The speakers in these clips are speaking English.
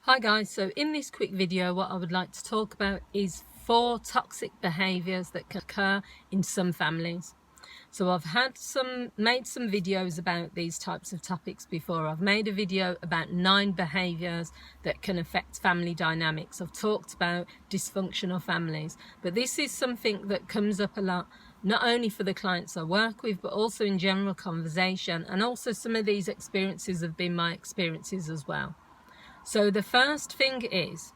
Hi guys, so in this quick video what I would like to talk about is 4 toxic behaviours that can occur in some families. So I've made some videos about these types of topics before. I've made a video about 9 behaviours that can affect family dynamics. I've talked about dysfunctional families, but this is something that comes up a lot, not only for the clients I work with, but also in general conversation, and also some of these experiences have been my experiences as well. So the first thing is,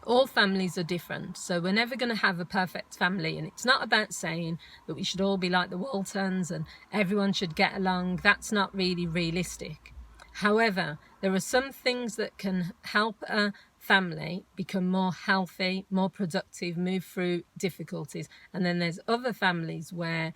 all families are different, so we're never going to have a perfect family, and it's not about saying that we should all be like the Waltons and everyone should get along. That's not really realistic. However, there are some things that can help a family become more healthy, more productive, move through difficulties, and then there's other families where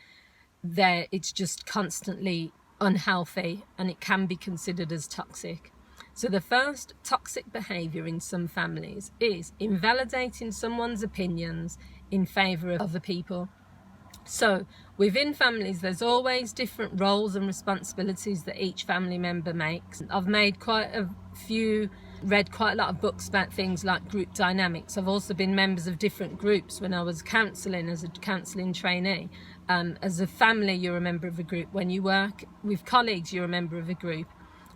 it's just constantly unhealthy and it can be considered as toxic. So the first toxic behaviour in some families is invalidating someone's opinions in favour of other people. So within families there's always different roles and responsibilities that each family member makes. I've read quite a lot of books about things like group dynamics. I've also been members of different groups when I was counselling, as a counselling trainee. As a family you're a member of a group. When you work with colleagues you're a member of a group.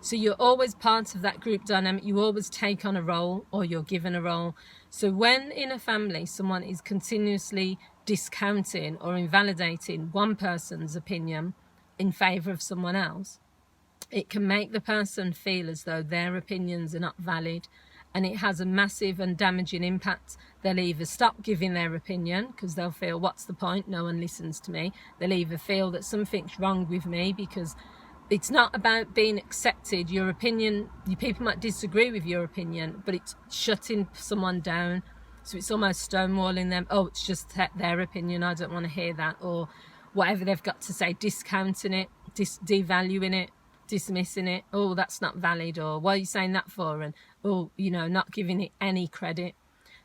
So you're always part of that group dynamic. You always take on a role, or you're given a role. So when in a family someone is continuously discounting or invalidating one person's opinion in favour of someone else, it can make the person feel as though their opinions are not valid, and it has a massive and damaging impact. They'll either stop giving their opinion because they'll feel, what's the point, no one listens to me. They'll either feel that something's wrong with me, because it's not about being accepted. Your opinion, people might disagree with your opinion, but it's shutting someone down. So it's almost stonewalling them. Oh, it's just their opinion, I don't want to hear that, or whatever they've got to say, discounting it, devaluing it, dismissing it. Oh, that's not valid, or what are you saying that for? And not giving it any credit.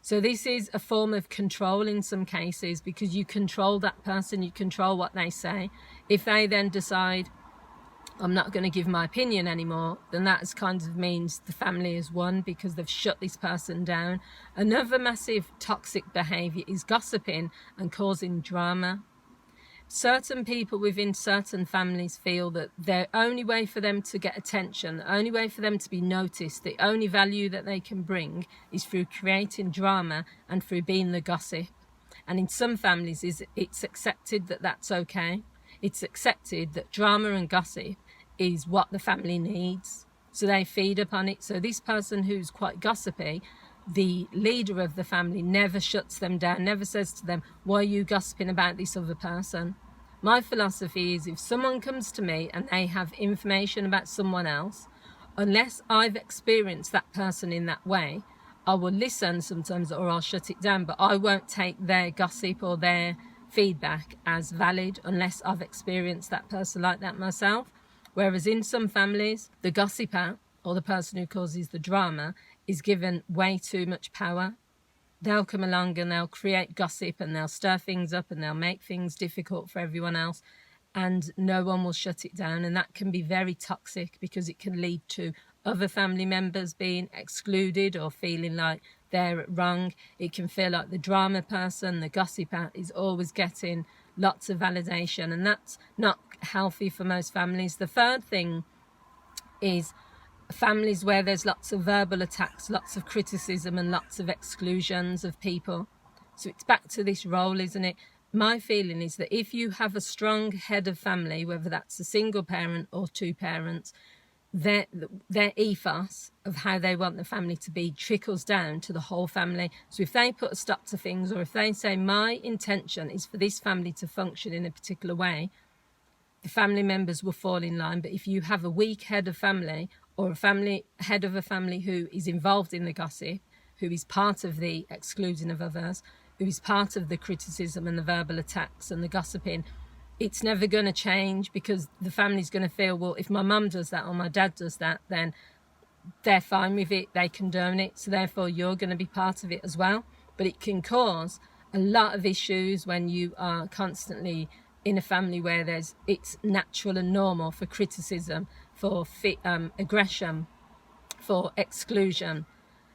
So this is a form of control in some cases, because you control that person, you control what they say. If they then decide, I'm not going to give my opinion anymore, then that kind of means the family has won, because they've shut this person down. Another massive toxic behaviour is gossiping and causing drama. Certain people within certain families feel that the only way for them to get attention, the only way for them to be noticed, the only value that they can bring is through creating drama and through being the gossip. And in some families it's accepted that that's okay. It's accepted that drama and gossip is what the family needs, so they feed upon it. So this person who's quite gossipy, the leader of the family never shuts them down, never says to them, why are you gossiping about this other person? My philosophy is, if someone comes to me and they have information about someone else, unless I've experienced that person in that way, I will listen sometimes, or I'll shut it down, but I won't take their gossip or their feedback as valid unless I've experienced that person like that myself. Whereas in some families, the gossiper, or the person who causes the drama, is given way too much power. They'll come along and they'll create gossip, and they'll stir things up, and they'll make things difficult for everyone else, and no one will shut it down. And that can be very toxic, because it can lead to other family members being excluded or feeling like they're wrong. It can feel like the drama person, the gossiper, is always getting lots of validation, and that's not healthy for most families. The third thing is families where there's lots of verbal attacks, lots of criticism, and lots of exclusions of people. So it's back to this role, isn't it? My feeling is that if you have a strong head of family, whether that's a single parent or 2 parents, their ethos of how they want the family to be trickles down to the whole family. So if they put a stop to things, or if they say, my intention is for this family to function in a particular way, the family members will fall in line. But if you have a weak head of family, or a head of a family who is involved in the gossip, who is part of the excluding of others, who is part of the criticism and the verbal attacks and the gossiping, it's never going to change, because the family's going to feel, well, if my mum does that or my dad does that, then they're fine with it, they condone it, so therefore you're going to be part of it as well. But it can cause a lot of issues when you are constantly in a family where it's natural and normal for criticism, for aggression, for exclusion.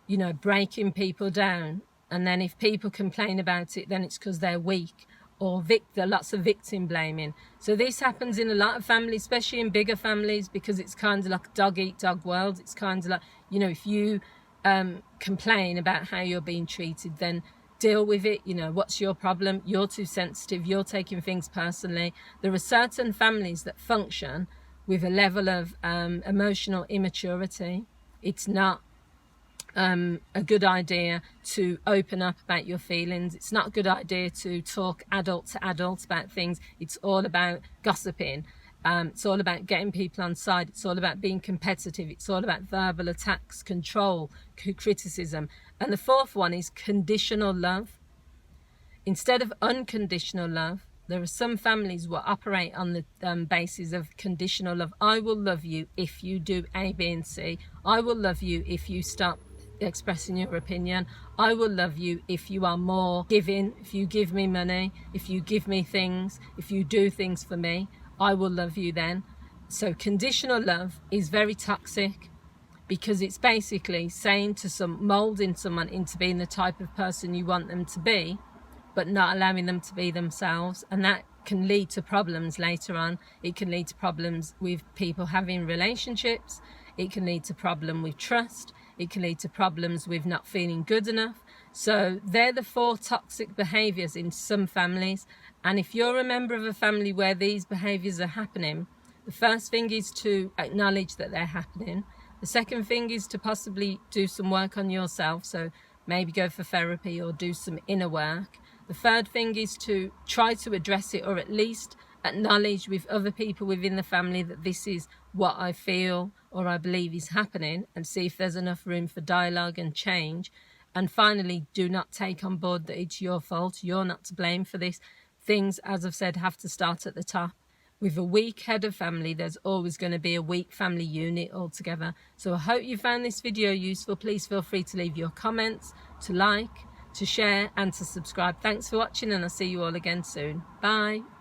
you know, breaking people down. And then if people complain about it, then it's because they're weak, or there are lots of victim blaming. So this happens in a lot of families, especially in bigger families, because it's kind of like a dog eat dog world. It's kind of like, you know, if you complain about how you're being treated, then deal with it. You know, what's your problem? You're too sensitive, you're taking things personally. There are certain families that function with a level of emotional immaturity. It's not a good idea to open up about your feelings. It's not a good idea to talk adult to adult about things. It's all about gossiping. It's all about getting people on side. It's all about being competitive. It's all about verbal attacks, control, criticism. And the fourth one is conditional love. Instead of unconditional love, there are some families that operate on the basis of conditional love. I will love you if you do A, B, and C. I will love you if you stop expressing your opinion. I will love you if you are more giving, if you give me money, if you give me things, if you do things for me. I will love you then. So conditional love is very toxic, because it's basically saying to molding someone into being the type of person you want them to be, but not allowing them to be themselves. And that can lead to problems later on. It can lead to problems with people having relationships. It can lead to problem with trust. It can lead to problems with not feeling good enough. So they're the 4 toxic behaviours in some families. And if you're a member of a family where these behaviours are happening, the first thing is to acknowledge that they're happening. The second thing is to possibly do some work on yourself. So maybe go for therapy or do some inner work. The third thing is to try to address it, or at least acknowledge with other people within the family that this is what I feel or I believe is happening, and see if there's enough room for dialogue and change. And finally, do not take on board that it's your fault. You're not to blame for this. Things, as I've said, have to start at the top. With a weak head of family, there's always going to be a weak family unit altogether. So I hope you found this video useful. Please feel free to leave your comments, to like, to share, and to subscribe. Thanks for watching, and I'll see you all again soon. Bye.